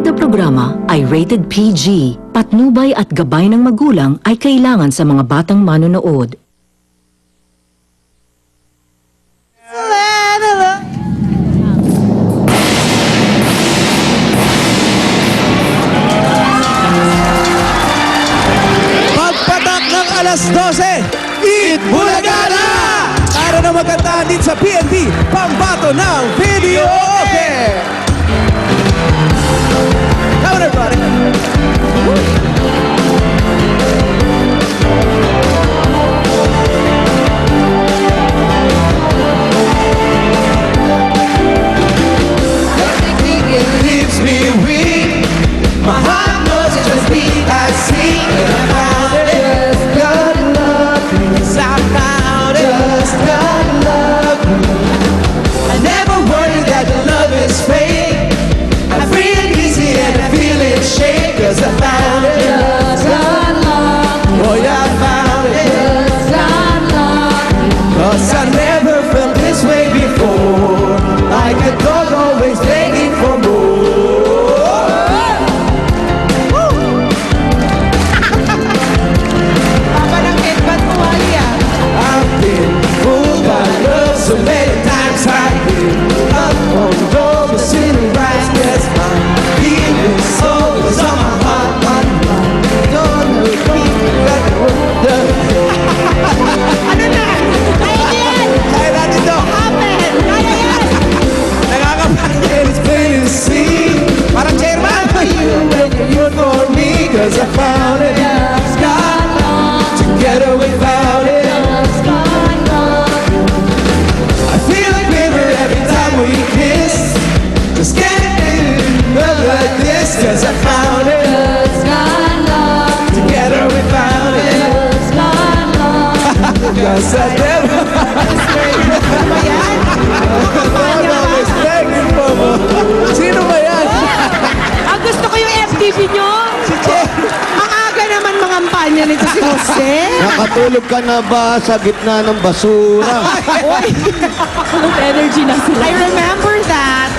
na programa ay rated PG. Patnubay at gabay ng magulang ay kailangan sa mga batang manonood. Pagpatak ng alas 12, Eat Bulaga na! Para na magkantahan din sa PNP, pambato ng video okay! Come on everybody! It leaves me weak. My heart knows it just beat I see. And I found it. Just God love me. Yes, I found it. Just God love me. I never worried that the love is fake. I free and easy and I feel it shake. Cause I found it. Just God love me. Oh yeah, I found it. Just God love me. Cause I never felt this way before. Like a dog always begging for more. I've been fooled by love so many times. I've been up on the door, but sitting right next to my feeling soul was on my heart, on my don't know Ano na? Kaya yan! Kaya natin to! Amen! Kaya yan! Nakakapagyan, it's plain to see. Parang chairman! You're for me, cause I found it. Together we found it. I feel like river every time we kiss. Just can't live love like this. Cause I found it. Together we found it. Cause I never always begging for more. Sino ba yan? Ang gusto ko yung FTV nyo. Ang aga naman mga kampanya nito si Jose. Nakatulog ka na ba sa gitna ng basura? Full of energy na sila. I remember that.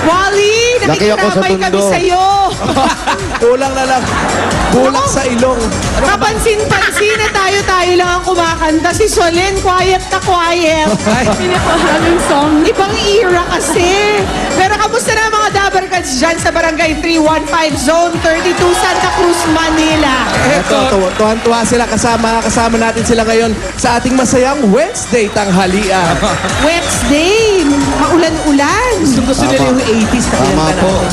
Wally, Laki ako sa nakikinabay kami mundo. sa'yo. Kulang na lang. Kulang sa ilong. Ano ka ba? Kapansin-pansin na tayo-tayo lang ang kumakanta. Si Solen, quiet na quiet. Pinapahalang song. Ibang era kasi. Pero kamusta na ang mga Dabarkads dyan sa Barangay 315 Zone 32, Santa Cruz, Manila? Eto, tuwan-tuwa sila kasama natin sila ngayon sa ating masayang Wednesday tanghalian. Wednesday, maulan-ulan. Gusto nila yung 80s na Tama kinanta po. natin.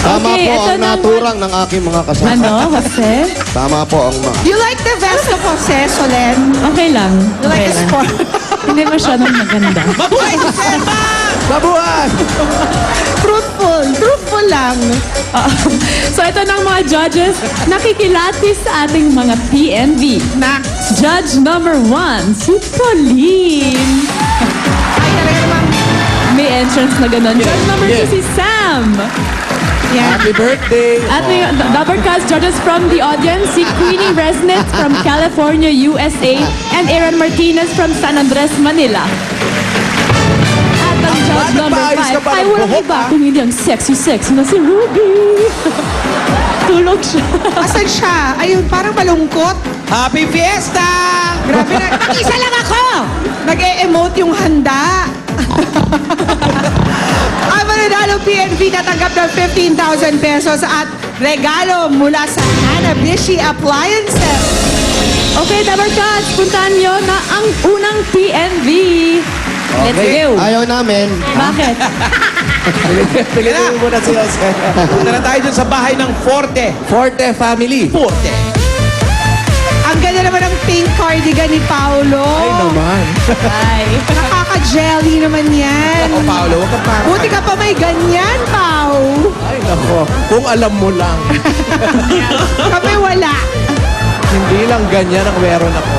Tama Okay, po ito ang na naturang ng aking mga kasama. Ano, Jose? Tama po ang mga... You like the vest of Jose, Solen? Okay lang. You like the sport? Hindi masyadong maganda. Mabuhay ko Mabuhay! Truthful lang. So ito ng mga judges, nakikilati sa ating mga PNV. Max. Judge number 1, si Pauline. Ay, talaga naman. May entrance na ganun. Judge number 2, yeah. si Sam. Yan. Happy birthday! At may Dabarkads judges from the audience, si Queenie Resnet from California, USA, and Aaron Martinez from San Andres, Manila. At ang judge number nagpaayos ka 5 pa ay ng walang buhok, iba ah. kung hindi ang sexy na si Ruby. Tulog siya. Asan siya? Ayun, parang malungkot. Happy Fiesta! Grabe na. Isa lang ako! Nag-e-emote yung handa. Ang mananalo PNP natanggap ng 15,000 pesos at regalo mula sa Hanabishi Appliances. Okay, Dabarkads, puntahan nyo na ang unang PNV. Let's Okay. go. Ayaw namin. Bakit? Pilitin mo muna si Jose. Punta na tayo dun sa bahay ng Forte. Forte family. Forte. Ang ganda naman ng pink cardigan ni Paolo. Ay naman. Bye. Nakaka-jelly naman yan. Ako, Paolo, huwag kang parang... Buti ka pa may ganyan, Pao. Ay, nako. Kung alam mo lang. Kami wala. Hindi lang ganyan ang meron ako.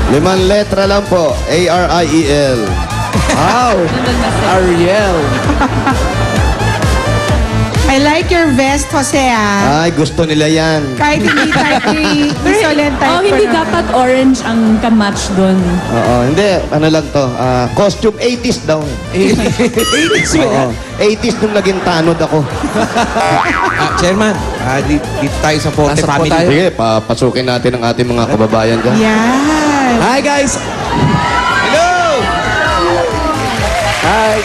5 letra lang po. A-R-I-E-L. Wow. Ariel. Ayan I like your vest, Jose, ah. Ay, gusto nila yan. Kahit hindi type ni Solen type Oh, ko hindi na. dapat orange ang kamatch doon. Oo, hindi. Ano lang to? Costume 80s daw. 80s mo. Oo. 80s nung naging tanod ako. Chairman, dito tayo sa Forte Nasa po Family. tayo. Sige, papasukin natin ang ating mga kababayan dyan. Yan. Hi, guys! Hello! Hi!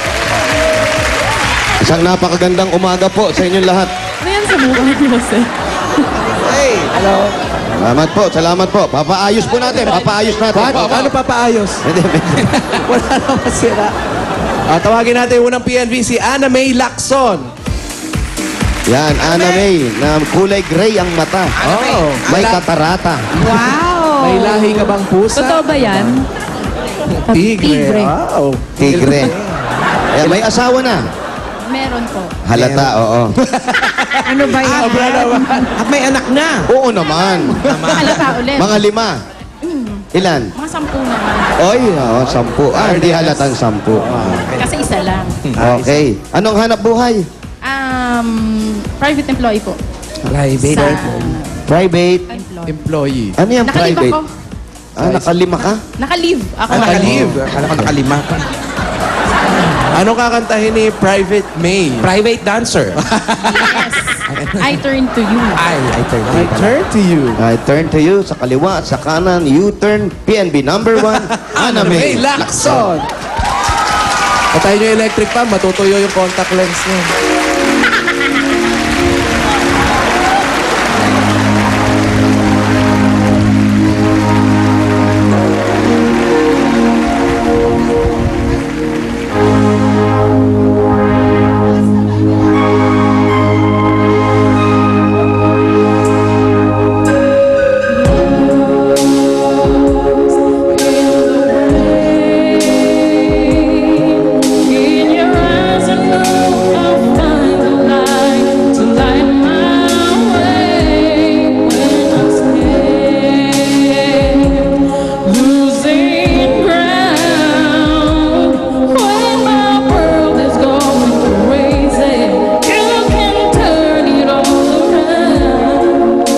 Isang napakagandang umaga po sa inyong lahat. Ano yan sa mukha ni Jose? Hey! Hello! Salamat po. Papaayos po natin. Papaayos natin. Paano papaayos? Hindi, hindi. Wala naman sila. Tawagin natin yung unang PNV, si Ana May Lacson. Yan, Ana May, na kulay gray ang mata. Oh, May katarata. Wow. May lahi ka bang pusa? Totoo ba yan? Tigre. Wow. Tigre. Ayan, may asawa na. Meron po. Halata, oo. Ano ba yan? Sobra naman. At may anak na. Oo naman. Halata ulit. Mga 5. Ilan? Mga 10 naman. Oy, 10. Hindi halatang 10. Kasi isa lang. Okay. Anong hanap buhay? Private employee po. Private Private. employee. Ano yung Nakalib private? ako. Nakalima ka? Naka-leave ako. Nakalive. Akala ko nakalima. Anong kakantahin ni Private May? Private dancer. Yes. I turn to you. I turn to you. I turn to you sa kaliwa at sa kanan. U-turn. PNB number 1. Ana May. Lacson. Patayin nyo yung electric fan, matutuyo yung contact lens nyo. In your eyes, I know I'll find the light to light my way when I'm scared, losing ground. When my world is going crazy, you can turn it all around.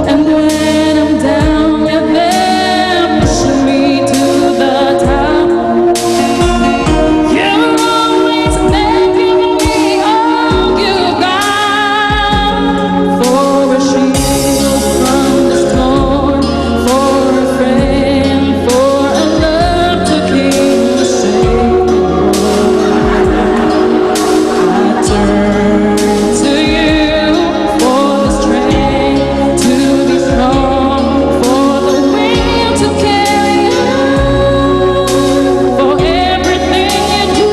And when I'm down, you're there pushing me to the top. You're always there giving me all you got. For a shield from the storm, for a friend, for a love to keep me safe. I turn to you for the strength to be strong, for the will to carry on, for everything you do,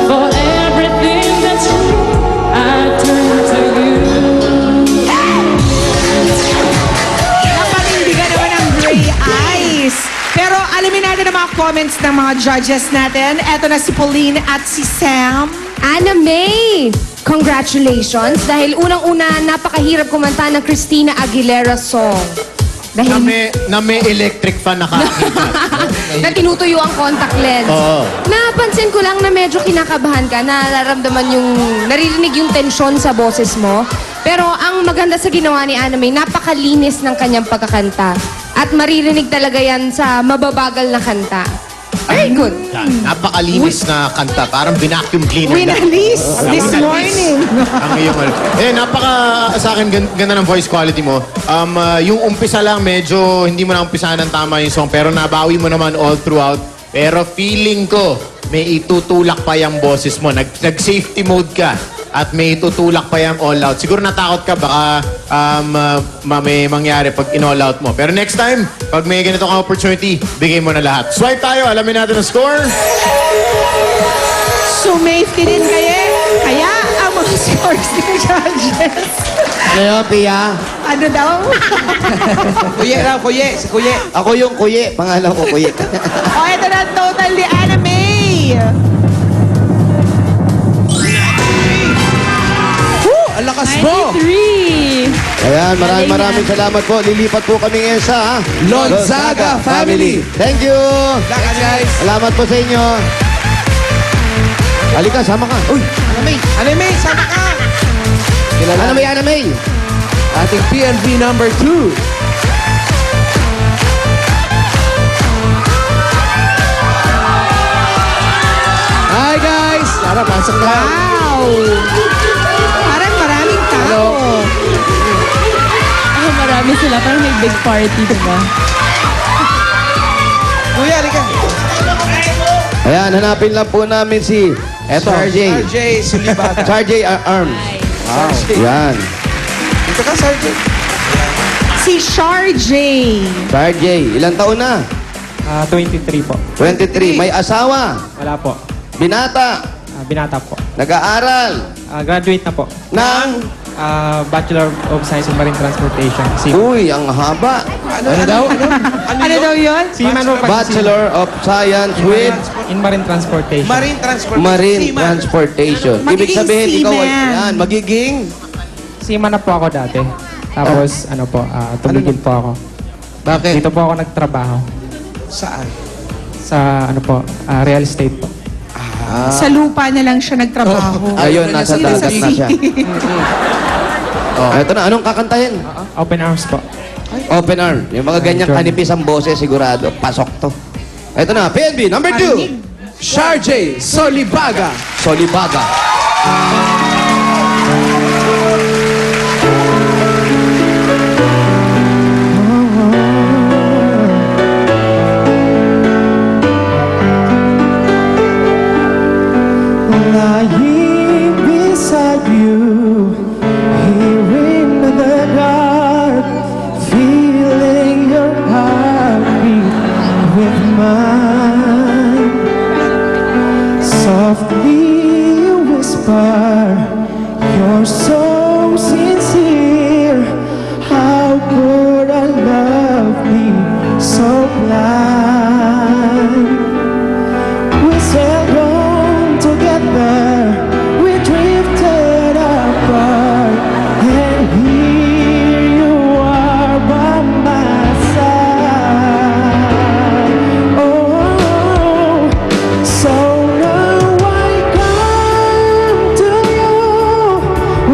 for everything that's true. I turn to you. Napanindigan naman ang gray eyes. Pero alamin natin ang mga comments ng mga judges natin. Eto na si Pauline at si Sam. Ana May! Congratulations! Dahil unang-una, napakahirap kumanta ng Christina Aguilera song. Dahil Na may electric fan nakakita. na tinutuyo ang contact lens. Oo. Napansin ko lang na medyo kinakabahan ka, nararamdaman yung, naririnig yung tensyon sa boses mo. Pero ang maganda sa ginawa ni Ana May, napakalinis ng kanyang pagkakanta. At maririnig talaga yan sa mababagal na kanta. Very good. Napakalinis na kanta. Parang binacuum cleaner na. Winalis this Winalis. morning. Ang iyong ano. Sa akin, ganda ng voice quality mo. Yung umpisa lang, medyo hindi mo na umpisahan ng tama yung song. Pero nabawi mo naman all throughout. Pero feeling ko, may itutulak pa yung boses mo. Nag-safety mode ka. At may itutulak pa yung all out. Siguro natakot ka, baka may mangyari pag in-all out mo. Pero next time, pag may ganito kang opportunity, bigay mo na lahat. Swipe tayo, alamin natin ang score. Sumafety din kaya ang mga scores ng judges. Ano Pia? Ano daw? Kuye raw, kuye. Si kuye. Ako yung kuye. Pangalan ko kuye. O, ito na ang total ni Ana May. Ang lakas mo! 93. Ayan, maraming salamat po. Lilipat po kami ngayon sa Lonzaga Family. Thank you. Guys. Salamat po sa inyo. Halika, sama ka. Uy, Anime, sama ka! Anamay. Ating PNV number 2. Hi guys! Tara, pasok na. Wow! Parang maraming tao. Marami sila. Parang may big party, diba? Kuya, halika. Ayan, hanapin lang po namin si Sarjay. RJ Sulibaga. Sarjay Arms. Wow. Yan. Dito ka, Sergeant. Si Sharjay. Sarjay, ilang taon na? 23 po. 23. May asawa. Wala po. Binata. Binata po. Nag-aaral. Graduate na po. Ng... Bachelor of Science in Marine Transportation. Uy, ang haba. Ano daw? Ano daw yun? Seaman po. Bachelor of Science with In Marine Transportation. Marine Transportation. Marine Seaman. Transportation. Ibig Magiging sabihin, ikaw ay... seaman. Yan, magiging... Seaman na po ako dati. Tapos, ano po, tumigil po ako. Bakit? Dito po ako nagtrabaho. Saan? Sa, ano po, real estate po. Sa lupa na lang siya nagtrabaho. Ayun, nasa dagat na siya. Ito na, anong kakantahin? Open arms po. Open arm. Yung mga ganyang Sure. kanipis ang boses, sigurado. Pasok to. Ito na, PNB, number 2. Sharjay Solibaga. Solibaga. Lying beside you, here in the dark, feeling your heartbeat with mine. Softly you whisper, you're so sincere. How could I love me so blind? We sailed on together, we drifted apart, and here you are by my side. Oh, so now I come to you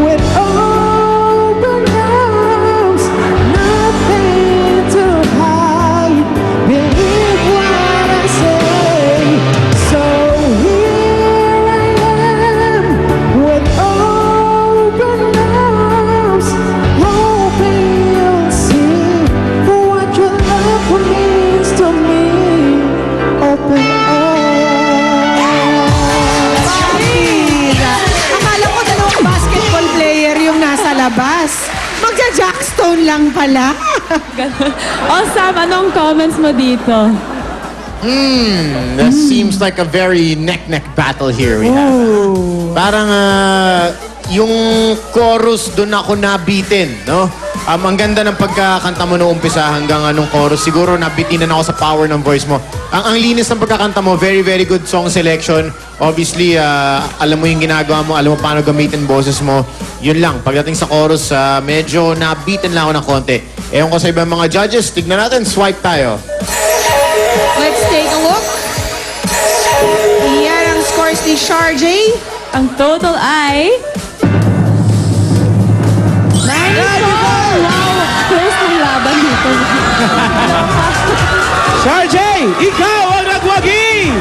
with open arms, nothing to hide. Believe what I say. So here I am with open arms, hoping you'll see what your love means to me. Open arms. Akala ko dalawang basketball player yung nasa labas. Magja-jackstone lang pala. Oh, Sam, anong comments mo dito? That seems like a very neck-neck battle here we have. Parang yung chorus doon ako nabitin, no? Ang ganda ng pagkakanta mo noong umpisa hanggang anong chorus. Siguro nabitinan ako sa power ng voice mo. Ang linis ng pagkakanta mo, very, very good song selection. Obviously, alam mo yung ginagawa mo, alam mo paano gamitin boses mo. Yun lang, pagdating sa chorus, medyo nabitin lang ako ng konti. Ewan ko sa ibang mga judges, tignan natin, swipe tayo. Let's take a look. Yan ang scores ni Sharjay. Ang total ay... 94! Wow! Close ng laban dito. Sharjay, ikaw ang nagwagi!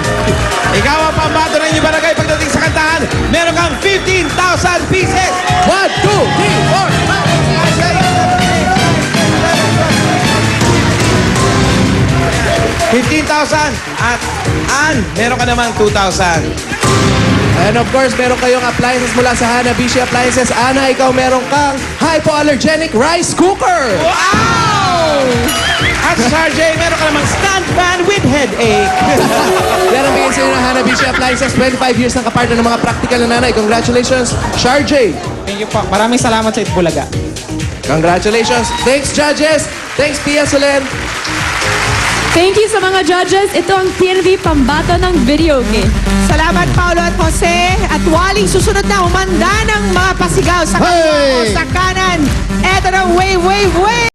Ikaw ang pambato ng inyong barangay pagdating sa kantahan. Meron kang 15,000 pieces. 1, 2, 3, 4, 5, 6, 7, 8, 9, 10. 15,000 at meron ka naman 2,000. And of course, meron kayong appliances mula sa Hanabishi Appliances. Ana, ikaw meron kang hypoallergenic rice cooker. Wow! At Sharjay, meron ka namang stand fan with headache. Yan ang bigay sa inyo ng Hanabishi Appliances. 25 years ng kapartner ng mga practical na nanay. Congratulations, Sharjay. Thank you po. Maraming salamat sa Itbulaga. Congratulations. Thanks, judges. Thanks, Pia Solen. Thank you sa mga judges. Ito ang PNV Pambato ng Video Game. Salamat, Paolo at Jose. At Wally, susunod na umanda ng mga pasigaw sa kaliwa o sa kanan. Eto na, wave, wave, wave!